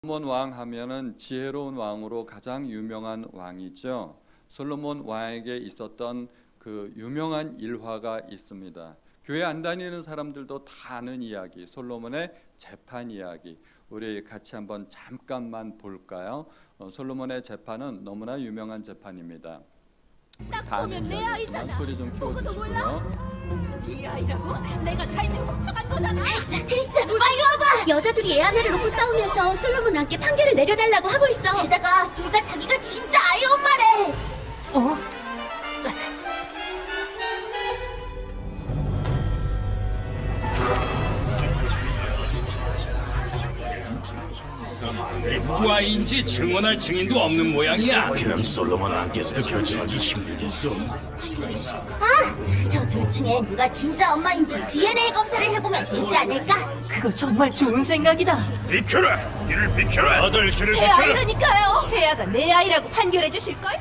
솔로몬 왕 하면은 지혜로운 왕으로 가장 유명한 왕이죠. 솔로몬 왕에게 있었던 그 유명한 일화가 있습니다. 교회 안 다니는 사람들도 다 아는 이야기, 솔로몬의 재판 이야기. 우리 같이 한번 잠깐만 볼까요? 솔로몬의 재판은 너무나 유명한 재판입니다. 딱 보면 내 아이잖아. 소리 좀 키워주시고요. 네 아이라고? 내가 잘못 훔쳐간 거잖아. 크리스, 빨리 와봐. 여자들이 애 하나를 놓고 싸우면서 솔로몬 왕께 판결을 내려달라고 하고 있어. 게다가 둘 다 자기가 진짜 아이 엄마래. 누구 아이인지 증언할 증인도 없는 모양이야. 그럼 솔로몬 왕께서도 결정하기 힘들겠어. 저 둘 중에 누가 진짜 엄마인지 DNA 검사를 해보면 되지 않을까? 그거 정말 좋은 생각이다. 비켜라! 길을 비켜라! 다들 길을 제 비켜라! 아이라니까요. 혜야가 내 아이라고 판결해 주실걸?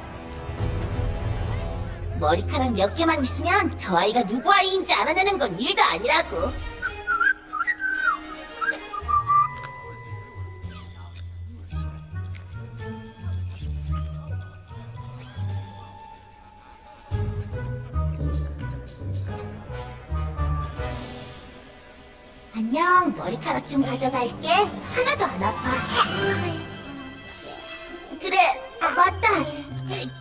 머리카락 몇 개만 있으면 저 아이가 누구 아이인지 알아내는 건 일도 아니라고. 안녕, 머리카락 좀 가져갈게. 하나도 안 아파. 그래, 맞다.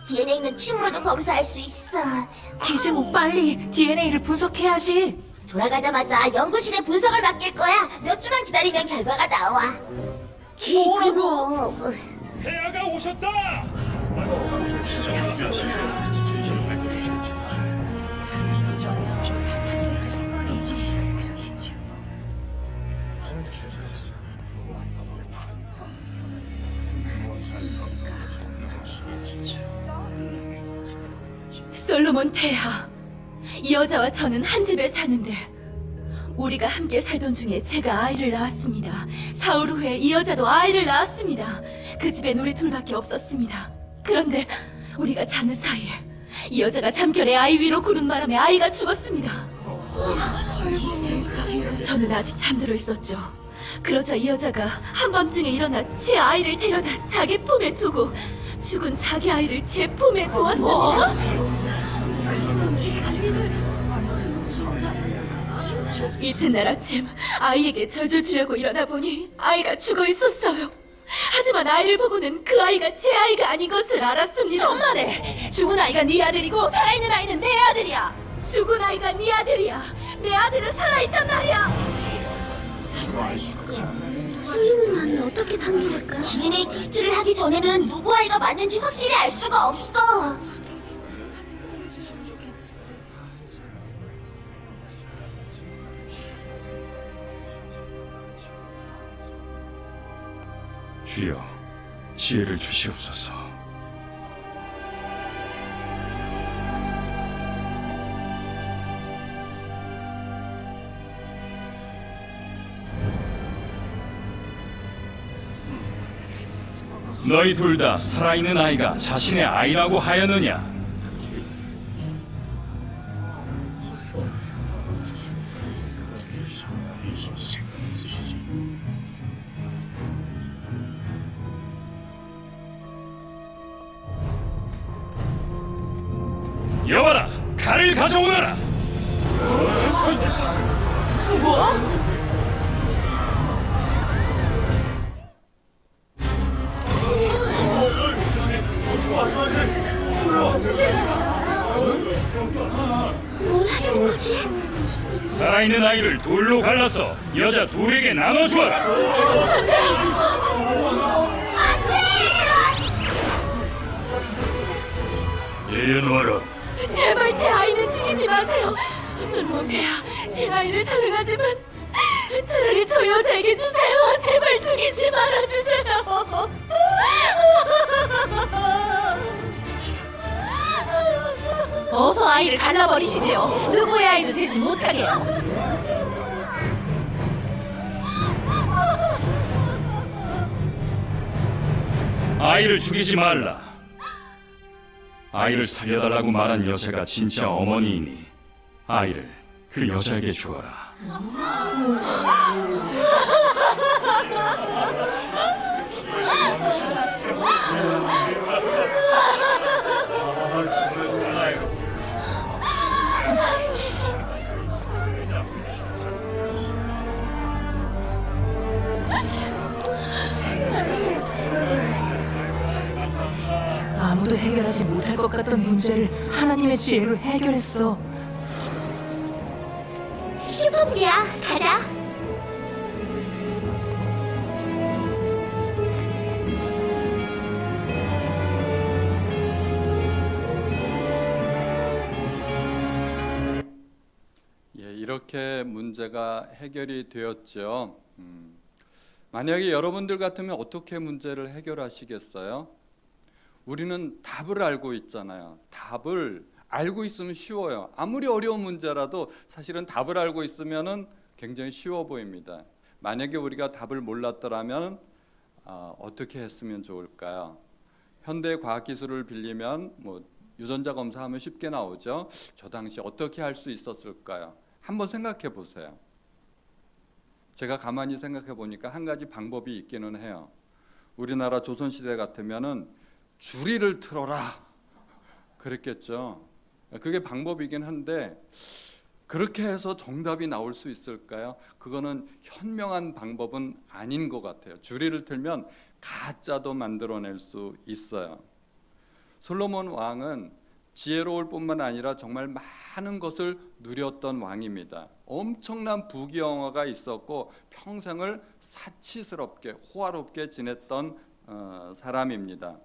DNA는 침으로도 검사할 수 있어. 기즈모 빨리 DNA를 분석해야지. 돌아가자마자 연구실에 분석을 맡길 거야. 몇 주만 기다리면 결과가 나와. 기즈모. 폐하가 오셨다. 솔로몬 폐하, 이 여자와 저는 한 집에 사는데 우리가 함께 살던 중에 제가 아이를 낳았습니다. 사흘 후에 이 여자도 아이를 낳았습니다. 그 집엔 우리 둘밖에 없었습니다. 그런데 우리가 자는 사이에 이 여자가 잠결에 아이 위로 구른 바람에 아이가 죽었습니다. 저는 아직 잠들어 있었죠. 그러자 이 여자가 한밤중에 일어나 제 아이를 데려다 자기 품에 두고 죽은 자기 아이를 제 품에 두었습니다. 이튿날 아침 아이에게 젖을 주려고 일어나 보니 아이가 죽어 있었어요. 하지만 아이를 보고는 그 아이가 제 아이가 아닌 것을 알았습니다. 천만에 죽은 아이가 네 아들이고 살아있는 아이는 내 아들이야. 죽은 아이가 네 아들이야. 내 아들은 살아있단 말이야. 솔로몬 왕이 어떻게 판결할까? DNA 테스트를 하기 전에는 누구 아이가 맞는지 확실히 알 수가 없어. 주여, 지혜를 주시옵소서. 너희 둘 다 살아있는 아이가 자신의 아이라고 하였느냐? 여봐라, 칼을 가져오너라. 뭘 하려는 거지? 살아있는 아이를 둘로 갈라서 여자 둘에게 나눠주어라. 내려놓아라. 제발 제 아이는 죽이지 마세요. 솔로몬 폐하, 제 아이를 사랑하지만 차라리 저 여자에게 주세요. 제발 죽이지 말아주세요. 어서 아이를 갈라버리시지요. 누구의 아이도 되지 못하게. 아이를 죽이지 말라. 아이를 살려달라고 말한 여자가 진짜 어머니이니 아이를 그 여자에게 주어라. 아무도 해결하지 못할 것 같던 문제를 하나님의 지혜로 해결했어. 슈퍼볼이야. 가자. 예, 이렇게 문제가 해결이 되었죠. 만약에 여러분들 같으면 어떻게 문제를 해결하시겠어요? 우리는 답을 알고 있잖아요. 답을 알고 있으면 쉬워요. 아무리 어려운 문제라도 사실은 답을 알고 있으면은 굉장히 쉬워 보입니다. 만약에 우리가 답을 몰랐더라면 어떻게 했으면 좋을까요? 현대 과학 기술을 빌리면 뭐 유전자 검사하면 쉽게 나오죠. 저 당시 어떻게 할 수 있었을까요? 한번 생각해 보세요. 제가 가만히 생각해 보니까 한 가지 방법이 있기는 해요. 우리나라 조선시대 같으면은 주리를 틀어라 그랬겠죠. 그게 방법이긴 한데 그렇게 해서 정답이 나올 수 있을까요? 그거는 현명한 방법은 아닌 것 같아요. 주리를 틀면 가짜도 만들어낼 수 있어요. 솔로몬 왕은 지혜로울 뿐만 아니라 정말 많은 것을 누렸던 왕입니다. 엄청난 부귀영화가 있었고 평생을 사치스럽게 호화롭게 지냈던 사람입니다.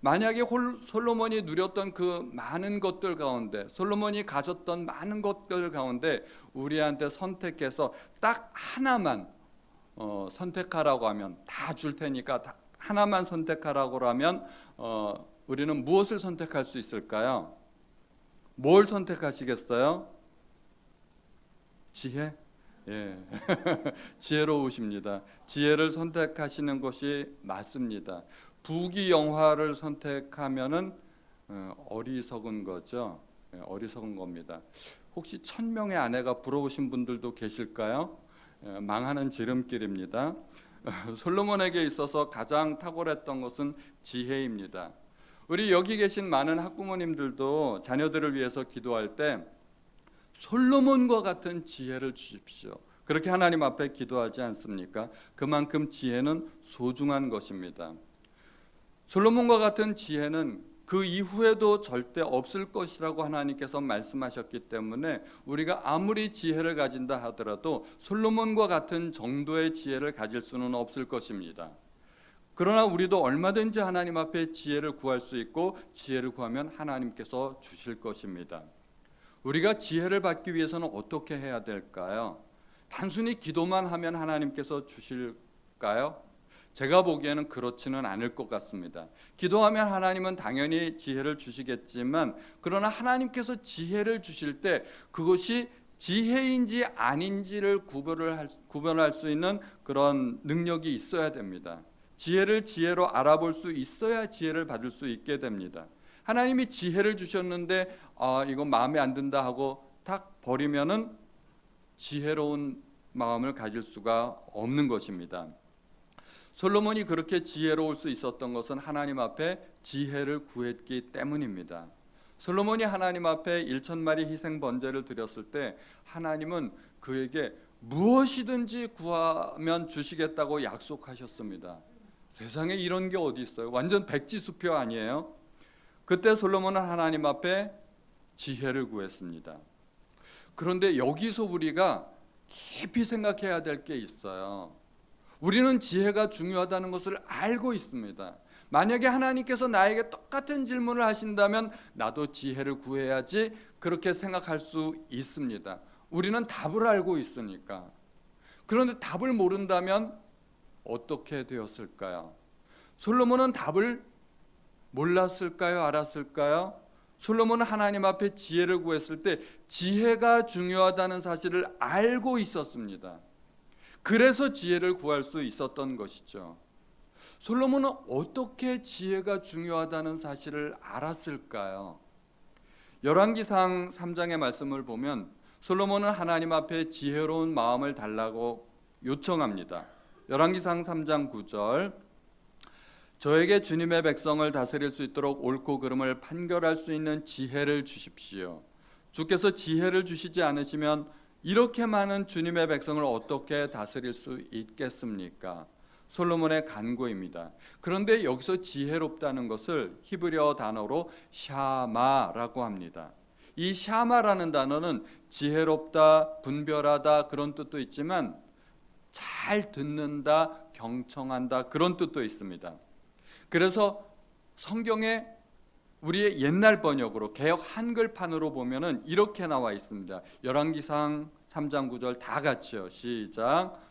만약에 솔로몬이 누렸던 그 많은 것들 가운데, 솔로몬이 가졌던 많은 것들 가운데 우리한테 선택해서 딱 하나만 선택하라고 하면, 다 줄 테니까 딱 하나만 선택하라고 하면 우리는 무엇을 선택할 수 있을까요? 뭘 선택하시겠어요? 지혜? 예. 지혜로우십니다. 지혜를 선택하시는 것이 맞습니다. 부귀영화를 선택하면은 어리석은 거죠. 어리석은 겁니다. 혹시 1000명의 아내가 부러우신 분들도 계실까요? 망하는 지름길입니다. 솔로몬에게 있어서 가장 탁월했던 것은 지혜입니다. 우리 여기 계신 많은 학부모님들도 자녀들을 위해서 기도할 때 솔로몬과 같은 지혜를 주십시오. 그렇게 하나님 앞에 기도하지 않습니까? 그만큼 지혜는 소중한 것입니다. 솔로몬과 같은 지혜는 그 이후에도 절대 없을 것이라고 하나님께서 말씀하셨기 때문에 우리가 아무리 지혜를 가진다 하더라도 솔로몬과 같은 정도의 지혜를 가질 수는 없을 것입니다. 그러나 우리도 얼마든지 하나님 앞에 지혜를 구할 수 있고 지혜를 구하면 하나님께서 주실 것입니다. 우리가 지혜를 받기 위해서는 어떻게 해야 될까요? 단순히 기도만 하면 하나님께서 주실까요? 제가 보기에는 그렇지는 않을 것 같습니다. 기도하면 하나님은 당연히 지혜를 주시겠지만 그러나 하나님께서 지혜를 주실 때 그것이 지혜인지 아닌지를 구별할 수 있는 그런 능력이 있어야 됩니다. 지혜를 지혜로 알아볼 수 있어야 지혜를 받을 수 있게 됩니다. 하나님이 지혜를 주셨는데 이거 마음에 안 든다 하고 탁 버리면은 지혜로운 마음을 가질 수가 없는 것입니다. 솔로몬이 그렇게 지혜로울 수 있었던 것은 하나님 앞에 지혜를 구했기 때문입니다. 솔로몬이 하나님 앞에 1000마리 희생 번제를 드렸을 때 하나님은 그에게 무엇이든지 구하면 주시겠다고 약속하셨습니다. 세상에 이런 게 어디 있어요? 완전 백지수표 아니에요? 그때 솔로몬은 하나님 앞에 지혜를 구했습니다. 그런데 여기서 우리가 깊이 생각해야 될 게 있어요. 우리는 지혜가 중요하다는 것을 알고 있습니다. 만약에 하나님께서 나에게 똑같은 질문을 하신다면 나도 지혜를 구해야지 그렇게 생각할 수 있습니다. 우리는 답을 알고 있으니까. 그런데 답을 모른다면 어떻게 되었을까요? 솔로몬은 답을 몰랐을까요? 알았을까요? 솔로몬은 하나님 앞에 지혜를 구했을 때 지혜가 중요하다는 사실을 알고 있었습니다. 그래서 지혜를 구할 수 있었던 것이죠. 솔로몬은 어떻게 지혜가 중요하다는 사실을 알았을까요? 열왕기상 3장의 말씀을 보면 솔로몬은 하나님 앞에 지혜로운 마음을 달라고 요청합니다. 열왕기상 3장 9절 저에게 주님의 백성을 다스릴 수 있도록 옳고 그름을 판결할 수 있는 지혜를 주십시오. 주께서 지혜를 주시지 않으시면 이렇게 많은 주님의 백성을 어떻게 다스릴 수 있겠습니까? 솔로몬의 간구입니다. 그런데 여기서 지혜롭다는 것을 히브리어 단어로 샤마라고 합니다. 이 샤마라는 단어는 지혜롭다, 분별하다 그런 뜻도 있지만 잘 듣는다, 경청한다 그런 뜻도 있습니다. 그래서 성경에 우리의 옛날 번역으로 개역 한글판으로 보면은 이렇게 나와 있습니다. 열왕기상 3장 9절 다 같이요. 시작.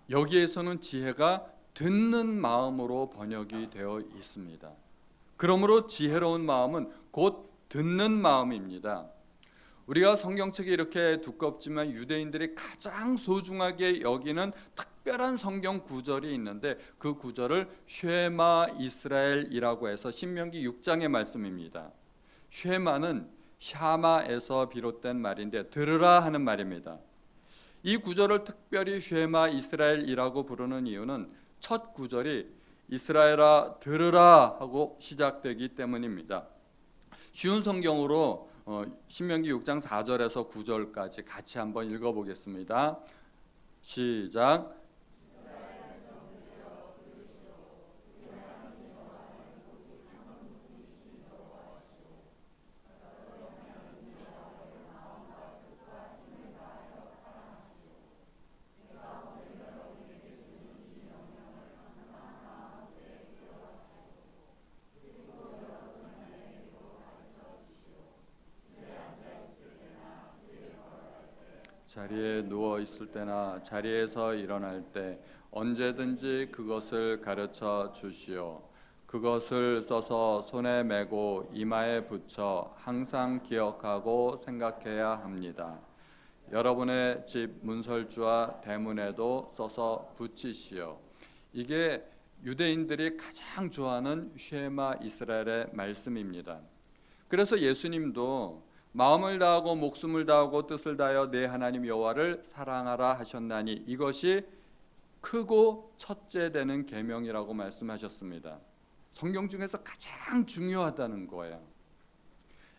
여기에서는 지혜가 듣는 마음으로 번역이 되어 있습니다. 그러므로 지혜로운 마음은 곧 듣는 마음입니다. 우리가 성경책이 이렇게 두껍지만 유대인들이 가장 소중하게 여기는 특별한 성경 구절이 있는데 그 구절을 쉐마 이스라엘이라고 해서 신명기 6장의 말씀입니다. 쉐마는 샤마에서 비롯된 말인데 들으라 하는 말입니다. 이 구절을 특별히 쉐마 이스라엘이라고 부르는 이유는 첫 구절이 이스라엘아 들으라 하고 시작되기 때문입니다. 쉬운 성경으로 신명기 6장 4절에서 9절까지 같이 한번 읽어보겠습니다. 시작. 자리에 누워 있을 때나 자리에서 일어날 때 언제든지 그것을 가르쳐 주시오. 그것을 써서 손에 메고 이마에 붙여 항상 기억하고 생각해야 합니다. 여러분의 집 문설주와 대문에도 써서 붙이시오. 이게 유대인들이 가장 좋아하는 쉐마 이스라엘의 말씀입니다. 그래서 예수님도 마음을 다하고 목숨을 다하고 뜻을 다하여 내 하나님 여호와를 사랑하라 하셨나니 이것이 크고 첫째 되는 계명이라고 말씀하셨습니다. 성경 중에서 가장 중요하다는 거예요.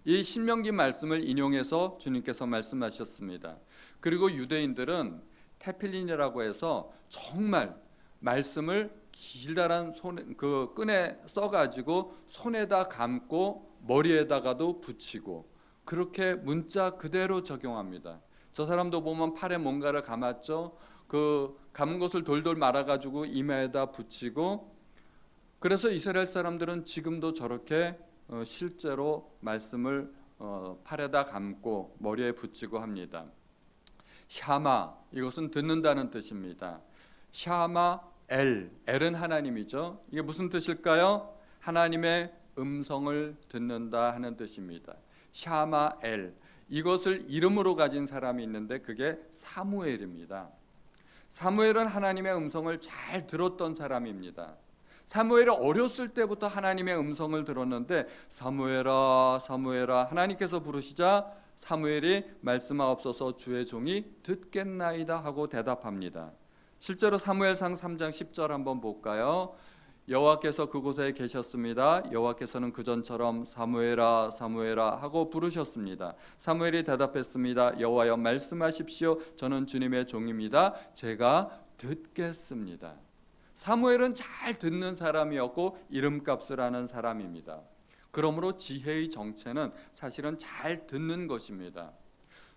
이 신명기 말씀을 인용해서 주님께서 말씀하셨습니다. 그리고 유대인들은 테필린이라고 해서 정말 말씀을 길다란 그 끈에 써가지고 손에다 감고 머리에다가도 붙이고 그렇게 문자 그대로 적용합니다. 저 사람도 보면 팔에 뭔가를 감았죠. 그 감은 것을 돌돌 말아가지고 이마에다 붙이고 그래서 이스라엘 사람들은 지금도 저렇게 실제로 말씀을 팔에다 감고 머리에 붙이고 합니다. 샤마 이것은 듣는다는 뜻입니다. 샤마 엘은 하나님이죠. 이게 무슨 뜻일까요? 하나님의 음성을 듣는다 하는 뜻입니다. 샤마 엘 이것을 이름으로 가진 사람이 있는데 그게 사무엘입니다. 사무엘은 하나님의 음성을 잘 들었던 사람입니다. 사무엘이 어렸을 때부터 하나님의 음성을 들었는데 사무엘아 사무엘아 하나님께서 부르시자 사무엘이 말씀하옵소서 주의 종이 듣겠나이다 하고 대답합니다. 실제로 사무엘상 3장 10절 한번 볼까요? 여호와께서 그곳에 계셨습니다. 여호와께서는 그전처럼 사무엘아 사무엘아 하고 부르셨습니다. 사무엘이 대답했습니다. 여호와여 말씀하십시오. 저는 주님의 종입니다. 제가 듣겠습니다. 사무엘은 잘 듣는 사람이었고 이름값을 하는 사람입니다. 그러므로 지혜의 정체는 사실은 잘 듣는 것입니다.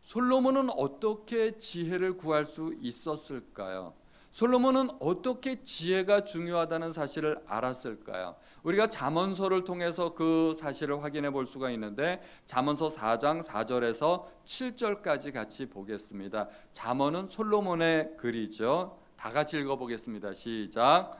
솔로몬은 어떻게 지혜를 구할 수 있었을까요? 솔로몬은 어떻게 지혜가 중요하다는 사실을 알았을까요? 우리가 잠언서를 통해서 그 사실을 확인해 볼 수가 있는데 잠언서 4장 4절에서 7절까지 같이 보겠습니다. 잠언은 솔로몬의 글이죠. 다 같이 읽어보겠습니다. 시작.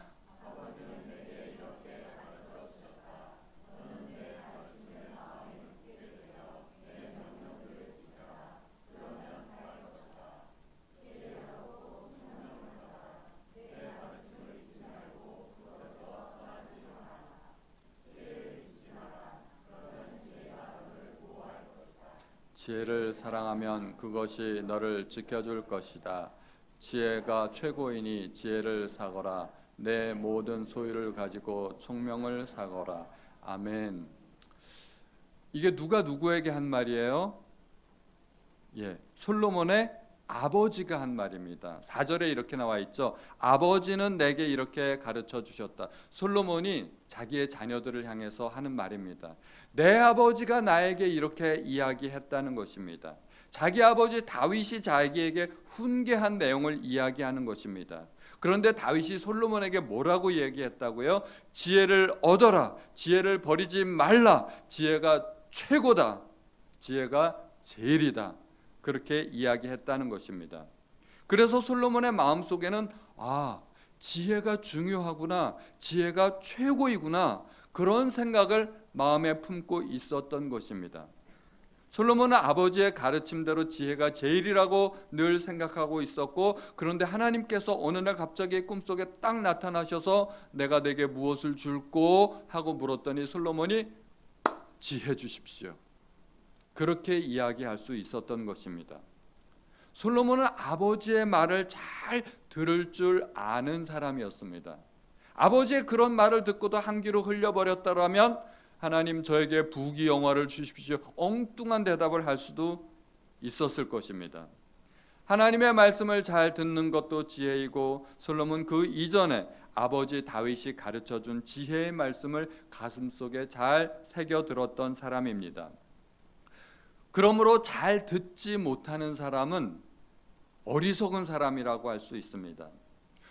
지혜를 사랑하면 그것이 너를 지켜줄 것이다. 지혜가 최고이니 지혜를 사거라. 내 모든 소유를 가지고 총명을 사거라. 아멘. 이게 누가 누구에게 한 말이에요? 솔로몬의 아버지가 한 말입니다. 4절에 이렇게 나와 있죠. 아버지는 내게 이렇게 가르쳐 주셨다. 솔로몬이 자기의 자녀들을 향해서 하는 말입니다. 내 아버지가 나에게 이렇게 이야기했다는 것입니다. 자기 아버지 다윗이 자기에게 훈계한 내용을 이야기하는 것입니다. 그런데 다윗이 솔로몬에게 뭐라고 얘기했다고요? 지혜를 얻어라. 지혜를 버리지 말라. 지혜가 최고다. 지혜가 제일이다. 그렇게 이야기했다는 것입니다. 그래서 솔로몬의 마음속에는 지혜가 중요하구나. 지혜가 최고이구나. 그런 생각을 마음에 품고 있었던 것입니다. 솔로몬은 아버지의 가르침대로 지혜가 제일이라고 늘 생각하고 있었고, 그런데 하나님께서 어느 날 갑자기 꿈속에 딱 나타나셔서 내가 내게 무엇을 줄꼬 하고 물었더니 솔로몬이 지혜 주십시오. 그렇게 이야기할 수 있었던 것입니다. 솔로몬은 아버지의 말을 잘 들을 줄 아는 사람이었습니다. 아버지의 그런 말을 듣고도 한 귀로 흘려버렸다면 하나님 저에게 부귀영화를 주십시오. 엉뚱한 대답을 할 수도 있었을 것입니다. 하나님의 말씀을 잘 듣는 것도 지혜이고, 솔로몬 그 이전에 아버지 다윗이 가르쳐준 지혜의 말씀을 가슴속에 잘 새겨 들었던 사람입니다. 그러므로 잘 듣지 못하는 사람은 어리석은 사람이라고 할 수 있습니다.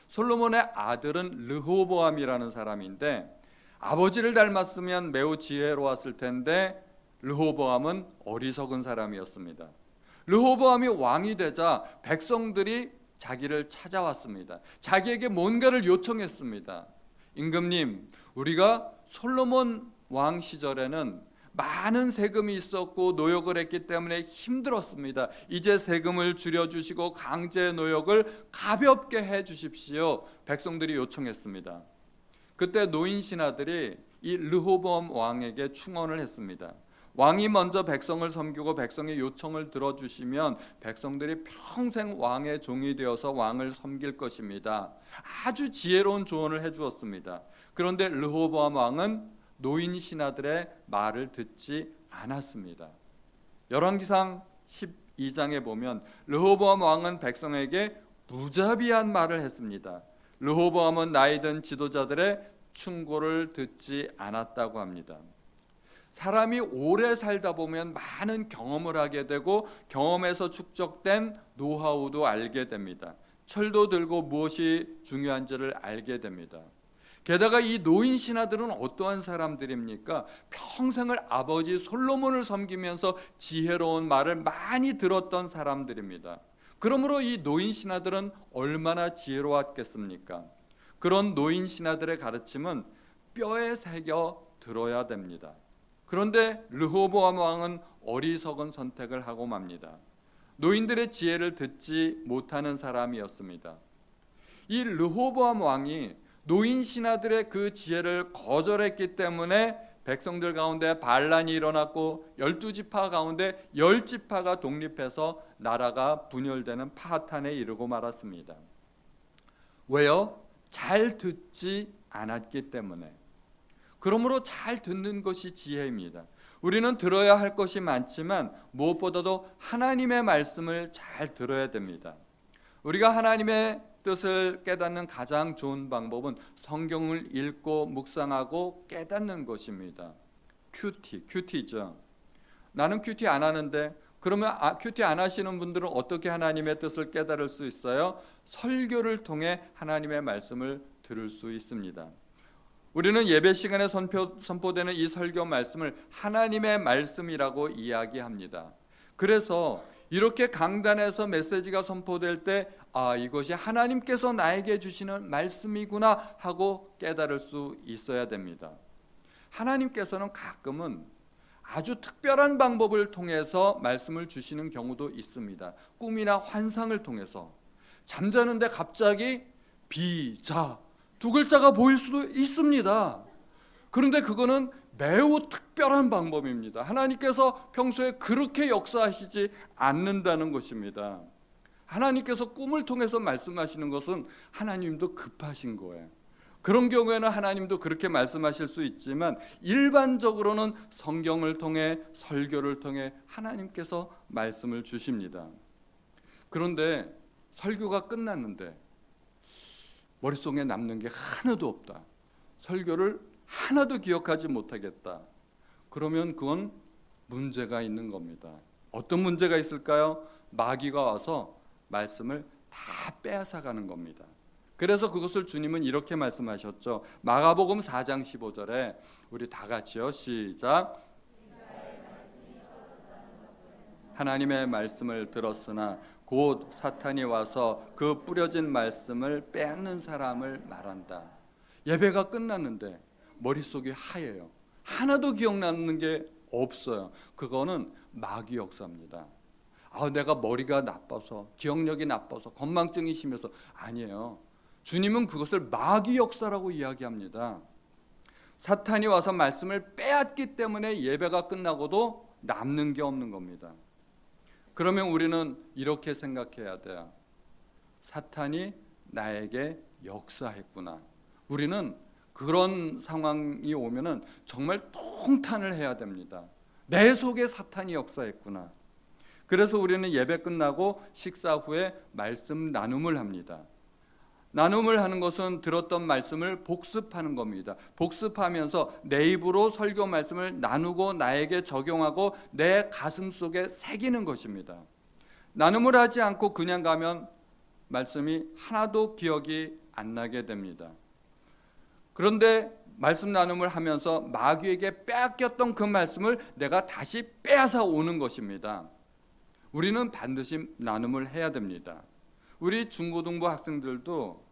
솔로몬의 아들은 르호보암이라는 사람인데, 아버지를 닮았으면 매우 지혜로웠을 텐데 르호보암은 어리석은 사람이었습니다. 르호보암이 왕이 되자 백성들이 자기를 찾아왔습니다. 자기에게 뭔가를 요청했습니다. 임금님, 우리가 솔로몬 왕 시절에는 많은 세금이 있었고 노역을 했기 때문에 힘들었습니다. 이제 세금을 줄여주시고 강제 노역을 가볍게 해주십시오. 백성들이 요청했습니다. 그때 노인 신하들이 이 르호보암 왕에게 충언을 했습니다. 왕이 먼저 백성을 섬기고 백성의 요청을 들어주시면 백성들이 평생 왕의 종이 되어서 왕을 섬길 것입니다. 아주 지혜로운 조언을 해주었습니다. 그런데 르호보암 왕은 노인 신하들의 말을 듣지 않았습니다. 열왕기상 12장에 보면 르호보암 왕은 백성에게 무자비한 말을 했습니다. 르호보암은 나이 든 지도자들의 충고를 듣지 않았다고 합니다. 사람이 오래 살다 보면 많은 경험을 하게 되고 경험에서 축적된 노하우도 알게 됩니다. 철도 들고 무엇이 중요한지를 알게 됩니다. 게다가 이 노인 신하들은 어떠한 사람들입니까? 평생을 아버지 솔로몬을 섬기면서 지혜로운 말을 많이 들었던 사람들입니다. 그러므로 이 노인 신하들은 얼마나 지혜로웠겠습니까? 그런 노인 신하들의 가르침은 뼈에 새겨 들어야 됩니다. 그런데 르호보암 왕은 어리석은 선택을 하고 맙니다. 노인들의 지혜를 듣지 못하는 사람이었습니다. 이 르호보암 왕이 노인 신하들의 그 지혜를 거절했기 때문에 백성들 가운데 반란이 일어났고 12지파 가운데 10지파가 독립해서 나라가 분열되는 파탄에 이르고 말았습니다. 왜요? 잘 듣지 않았기 때문에. 그러므로 잘 듣는 것이 지혜입니다. 우리는 들어야 할 것이 많지만 무엇보다도 하나님의 말씀을 잘 들어야 됩니다. 우리가 하나님의 뜻을 깨닫는 가장 좋은 방법은 성경을 읽고 묵상하고 깨닫는 것입니다. 큐티죠. 나는 큐티 안 하는데, 그러면 큐티 안 하시는 분들은 어떻게 하나님의 뜻을 깨달을 수 있어요? 설교를 통해 하나님의 말씀을 들을 수 있습니다. 우리는 예배 시간에 선포되는 이 설교 말씀을 하나님의 말씀이라고 이야기합니다. 그래서 이렇게 강단에서 메시지가 선포될 때 이것이 하나님께서 나에게 주시는 말씀이구나 하고 깨달을 수 있어야 됩니다. 하나님께서는 가끔은 아주 특별한 방법을 통해서 말씀을 주시는 경우도 있습니다. 꿈이나 환상을 통해서. 잠자는데 갑자기 비자 두 글자가 보일 수도 있습니다. 그런데 그거는 매우 특별한 방법입니다. 하나님께서 평소에 그렇게 역사하시지 않는다는 것입니다. 하나님께서 꿈을 통해서 말씀하시는 것은 하나님도 급하신 거예요. 그런 경우에는 하나님도 그렇게 말씀하실 수 있지만 일반적으로는 성경을 통해 설교를 통해 하나님께서 말씀을 주십니다. 그런데 설교가 끝났는데 머릿속에 남는 게 하나도 없다. 설교를 하나도 기억하지 못하겠다. 그러면 그건 문제가 있는 겁니다. 어떤 문제가 있을까요? 마귀가 와서 말씀을 다 빼앗아가는 겁니다. 그래서 그것을 주님은 이렇게 말씀하셨죠. 마가복음 4장 15절에 우리 다 같이요. 시작. 하나님의 말씀을 들었으나 곧 사탄이 와서 그 뿌려진 말씀을 빼앗는 사람을 말한다. 예배가 끝났는데 머릿속이 하얘요. 하나도 기억나는 게 없어요. 그거는 마귀 역사입니다. 내가 머리가 나빠서 기억력이 나빠서 건망증이 심해서 아니에요. 주님은 그것을 마귀 역사라고 이야기합니다. 사탄이 와서 말씀을 빼앗기 때문에 예배가 끝나고도 남는 게 없는 겁니다. 그러면 우리는 이렇게 생각해야 돼요. 사탄이 나에게 역사했구나. 우리는 그런 상황이 오면은 정말 통탄을 해야 됩니다. 내 속에 사탄이 역사했구나. 그래서 우리는 예배 끝나고 식사 후에 말씀 나눔을 합니다. 나눔을 하는 것은 들었던 말씀을 복습하는 겁니다. 복습하면서 내 입으로 설교 말씀을 나누고 나에게 적용하고 내 가슴 속에 새기는 것입니다. 나눔을 하지 않고 그냥 가면 말씀이 하나도 기억이 안 나게 됩니다. 그런데 말씀 나눔을 하면서 마귀에게 빼앗겼던 그 말씀을 내가 다시 빼앗아 오는 것입니다. 우리는 반드시 나눔을 해야 됩니다. 우리 중고등부 학생들도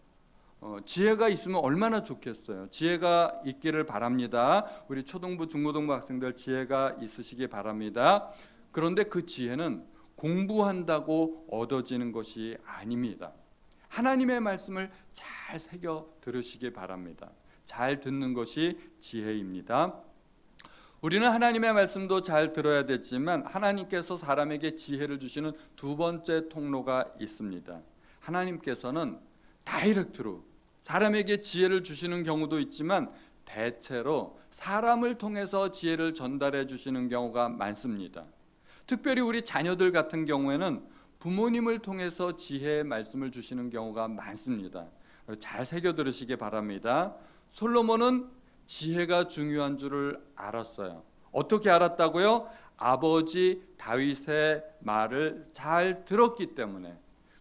지혜가 있으면 얼마나 좋겠어요. 지혜가 있기를 바랍니다. 우리 초등부, 중고등부 학생들 지혜가 있으시기 바랍니다. 그런데 그 지혜는 공부한다고 얻어지는 것이 아닙니다. 하나님의 말씀을 잘 새겨 들으시기 바랍니다. 잘 듣는 것이 지혜입니다. 우리는 하나님의 말씀도 잘 들어야 되지만 하나님께서 사람에게 지혜를 주시는 두 번째 통로가 있습니다. 하나님께서는 다이렉트로 사람에게 지혜를 주시는 경우도 있지만 대체로 사람을 통해서 지혜를 전달해 주시는 경우가 많습니다. 특별히 우리 자녀들 같은 경우에는 부모님을 통해서 지혜의 말씀을 주시는 경우가 많습니다. 잘 새겨 들으시기 바랍니다. 솔로몬은 지혜가 중요한 줄을 알았어요. 어떻게 알았다고요? 아버지 다윗의 말을 잘 들었기 때문에.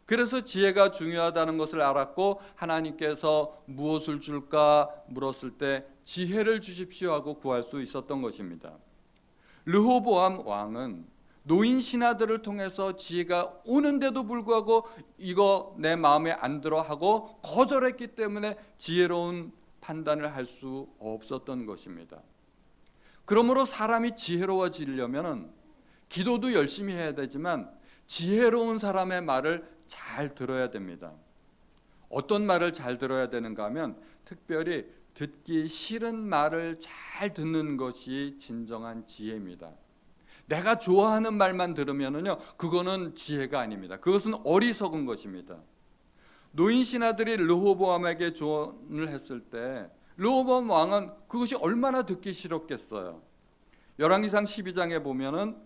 그래서 지혜가 중요하다는 것을 알았고 하나님께서 무엇을 줄까 물었을 때 지혜를 주십시오 하고 구할 수 있었던 것입니다. 르호보암 왕은 노인 신하들을 통해서 지혜가 오는데도 불구하고 이거 내 마음에 안 들어 하고 거절했기 때문에 지혜로운 판단을 할 수 없었던 것입니다. 그러므로 사람이 지혜로워지려면 기도도 열심히 해야 되지만 지혜로운 사람의 말을 잘 들어야 됩니다. 어떤 말을 잘 들어야 되는가 하면 특별히 듣기 싫은 말을 잘 듣는 것이 진정한 지혜입니다. 내가 좋아하는 말만 들으면은요, 그거는 지혜가 아닙니다. 그것은 어리석은 것입니다. 노인 신하들이 르호보암에게 조언을 했을 때 르호보암 왕은 그것이 얼마나 듣기 싫었겠어요. 열왕기상 12장에 보면은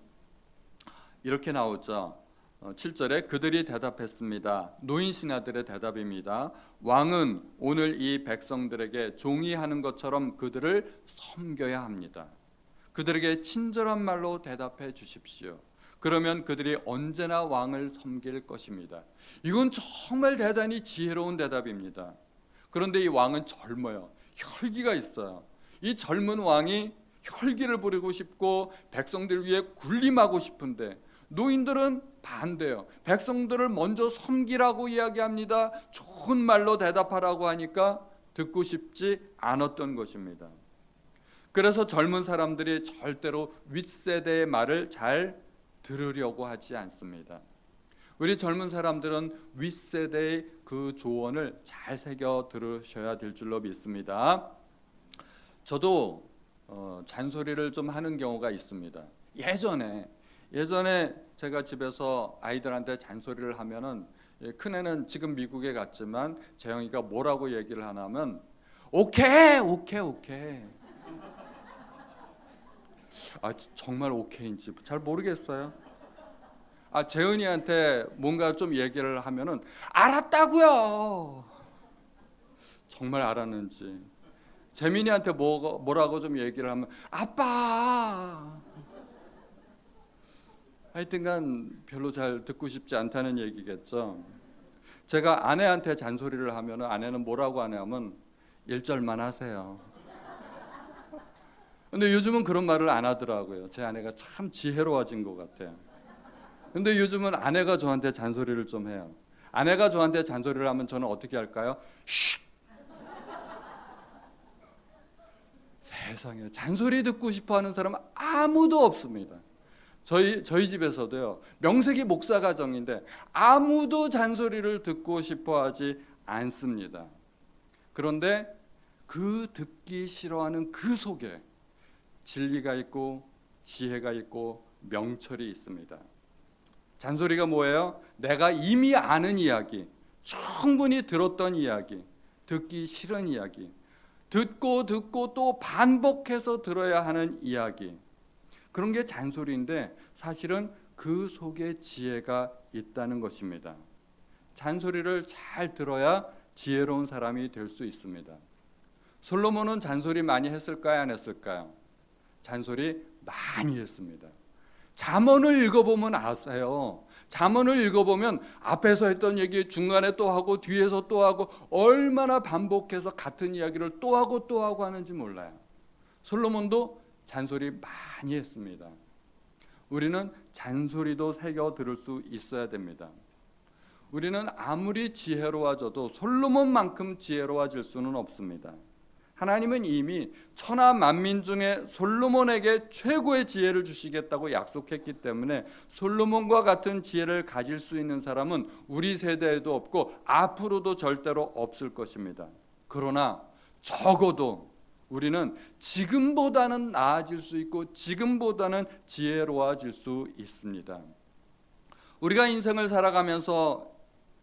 이렇게 나오죠. 7절에 그들이 대답했습니다. 노인 신하들의 대답입니다. 왕은 오늘 이 백성들에게 종이 하는 것처럼 그들을 섬겨야 합니다. 그들에게 친절한 말로 대답해 주십시오. 그러면 그들이 언제나 왕을 섬길 것입니다. 이건 정말 대단히 지혜로운 대답입니다. 그런데 이 왕은 젊어요. 혈기가 있어요. 이 젊은 왕이 혈기를 부리고 싶고 백성들 위해 군림하고 싶은데 노인들은 반대요. 백성들을 먼저 섬기라고 이야기합니다. 좋은 말로 대답하라고 하니까 듣고 싶지 않았던 것입니다. 그래서 젊은 사람들이 절대로 윗세대의 말을 잘 들으려고 하지 않습니다. 우리 젊은 사람들은 윗세대의 그 조언을 잘 새겨 들으셔야 될 줄로 믿습니다. 저도 잔소리를 좀 하는 경우가 있습니다. 예전에 제가 집에서 아이들한테 잔소리를 하면은 큰애는 지금 미국에 갔지만 재영이가 뭐라고 얘기를 하냐면 오케이. 정말 오케이인지 잘 모르겠어요. 재은이한테 뭔가 좀 얘기를 하면은 알았다고요. 정말 알았는지. 재민이한테 뭐라고 좀 얘기를 하면 아빠. 하여튼간 별로 잘 듣고 싶지 않다는 얘기겠죠. 제가 아내한테 잔소리를 하면 아내는 뭐라고 하냐면 1절만 하세요. 근데 요즘은 그런 말을 안 하더라고요. 제 아내가 참 지혜로워진 것 같아요. 근데 요즘은 아내가 저한테 잔소리를 좀 해요. 아내가 저한테 잔소리를 하면 저는 어떻게 할까요? 쉿! 세상에 잔소리 듣고 싶어하는 사람은 아무도 없습니다. 저희 집에서도요. 명색이 목사 가정인데 아무도 잔소리를 듣고 싶어하지 않습니다. 그런데 그 듣기 싫어하는 그 속에 진리가 있고 지혜가 있고 명철이 있습니다. 잔소리가 뭐예요? 내가 이미 아는 이야기, 충분히 들었던 이야기, 듣기 싫은 이야기, 듣고 또 반복해서 들어야 하는 이야기, 그런 게 잔소리인데 사실은 그 속에 지혜가 있다는 것입니다. 잔소리를 잘 들어야 지혜로운 사람이 될 수 있습니다. 솔로몬은 잔소리 많이 했을까요? 안 했을까요? 잔소리 많이 했습니다. 잠언을 읽어보면 아세요. 잠언을 읽어보면 앞에서 했던 얘기 중간에 또 하고 뒤에서 또 하고 얼마나 반복해서 같은 이야기를 또 하고 하는지 몰라요. 솔로몬도 잔소리 많이 했습니다. 우리는 잔소리도 새겨 들을 수 있어야 됩니다. 우리는 아무리 지혜로워져도 솔로몬만큼 지혜로워질 수는 없습니다. 하나님은 이미 천하 만민 중에 솔로몬에게 최고의 지혜를 주시겠다고 약속했기 때문에 솔로몬과 같은 지혜를 가질 수 있는 사람은 우리 세대에도 없고 앞으로도 절대로 없을 것입니다. 그러나 적어도 우리는 지금보다는 나아질 수 있고 지금보다는 지혜로워질 수 있습니다. 우리가 인생을 살아가면서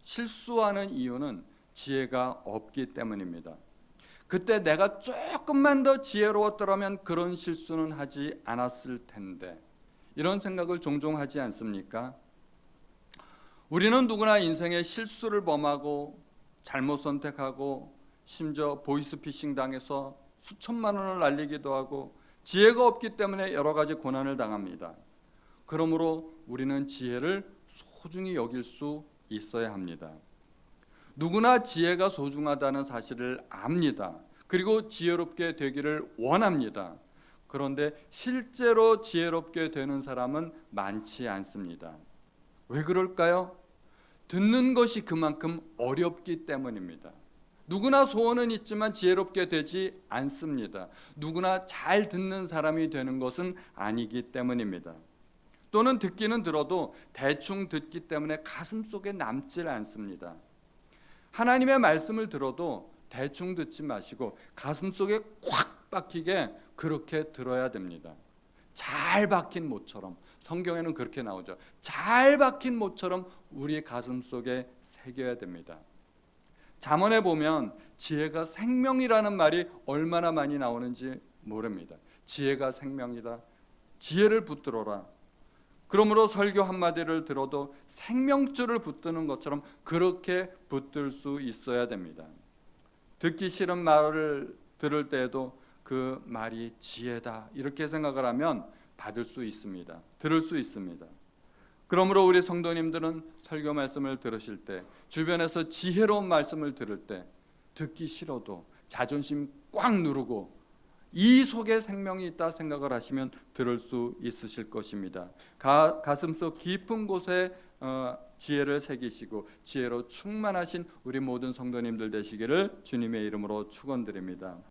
실수하는 이유는 지혜가 없기 때문입니다. 그때 내가 조금만 더 지혜로웠더라면 그런 실수는 하지 않았을 텐데, 이런 생각을 종종 하지 않습니까? 우리는 누구나 인생에 실수를 범하고 잘못 선택하고 심지어 보이스피싱 당해서 수천만 원을 날리기도 하고 지혜가 없기 때문에 여러 가지 고난을 당합니다. 그러므로 우리는 지혜를 소중히 여길 수 있어야 합니다. 누구나 지혜가 소중하다는 사실을 압니다. 그리고 지혜롭게 되기를 원합니다. 그런데 실제로 지혜롭게 되는 사람은 많지 않습니다. 왜 그럴까요? 듣는 것이 그만큼 어렵기 때문입니다. 누구나 소원은 있지만 지혜롭게 되지 않습니다. 누구나 잘 듣는 사람이 되는 것은 아니기 때문입니다. 또는 듣기는 들어도 대충 듣기 때문에 가슴속에 남질 않습니다. 하나님의 말씀을 들어도 대충 듣지 마시고 가슴속에 콱 박히게 그렇게 들어야 됩니다. 잘 박힌 못처럼, 성경에는 그렇게 나오죠. 잘 박힌 못처럼 우리 가슴속에 새겨야 됩니다. 잠언에 보면 지혜가 생명이라는 말이 얼마나 많이 나오는지 모릅니다. 지혜가 생명이다. 지혜를 붙들어라. 그러므로 설교 한마디를 들어도 생명줄을 붙드는 것처럼 그렇게 붙들 수 있어야 됩니다. 듣기 싫은 말을 들을 때에도 그 말이 지혜다 이렇게 생각을 하면 받을 수 있습니다. 들을 수 있습니다. 그러므로 우리 성도님들은 설교 말씀을 들으실 때, 주변에서 지혜로운 말씀을 들을 때 듣기 싫어도 자존심 꽉 누르고 이 속에 생명이 있다 생각을 하시면 들을 수 있으실 것입니다. 가슴속 깊은 곳에 지혜를 새기시고 지혜로 충만하신 우리 모든 성도님들 되시기를 주님의 이름으로 축원드립니다.